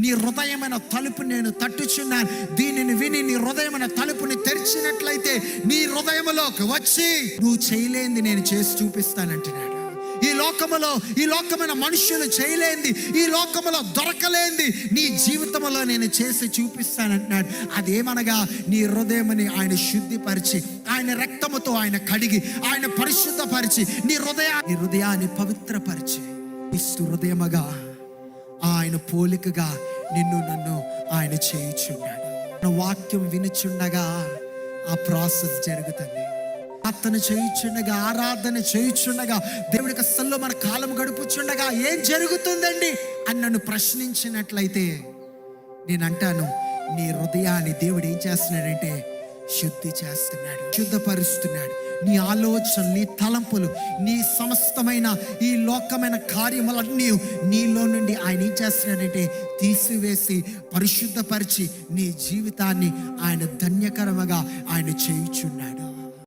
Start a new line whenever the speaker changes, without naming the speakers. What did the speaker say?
నీ హృదయమైన తలుపు నేను తట్టుచున్నాను, దీనిని విని నీ హృదయమైన తలుపుని తెరిచినట్లయితే నీ హృదయములోకి వచ్చి నువ్వు చేయలేంది నేను చేసి చూపిస్తానంటున్నాడు. ఈ లోకమైన మనుషులు చేయలేంది, ఈ లోకములో దొరకలేంది నీ జీవితంలో నేను చేసి చూపిస్తానంటున్నాడు. అదేమనగా నీ హృదయముని ఆయన శుద్ధిపరిచి, ఆయన రక్తముతో ఆయన కడిగి, ఆయన పరిశుద్ధపరిచి, నీ హృదయాన్ని పవిత్రపరిచి ఇస్తూ హృదయముగా ఆయన పోలికగా నిన్ను నన్ను ఆయన చేయుచున్నాడు. వాక్యం వినుచుండగా ఆ ప్రాసెస్ జరుగుతుంది. ప్రార్థన చేయుచుండగా, ఆరాధన చేయుచుండగా, దేవుడికి అసల్లో మన కాలం గడుపుచుండగా ఏం జరుగుతుందండి అని నన్ను ప్రశ్నించినట్లయితే నేను అంటాను, నీ హృదయాన్ని దేవుడు ఏం చేస్తున్నాడంటే శుద్ధి చేస్తున్నాడు, శుద్ధపరుస్తున్నాడు. నీ ఆలోచనలు, నీ తలంపులు, నీ సమస్తమైన ఈ లోకమైన కార్యములన్నీ నీలో నుండి ఆయన ఏం చేస్తున్నాడంటే తీసివేసి పరిశుద్ధపరిచి నీ జీవితాన్ని ఆయన ధన్యకరముగా ఆయన చేయుచున్నాడు.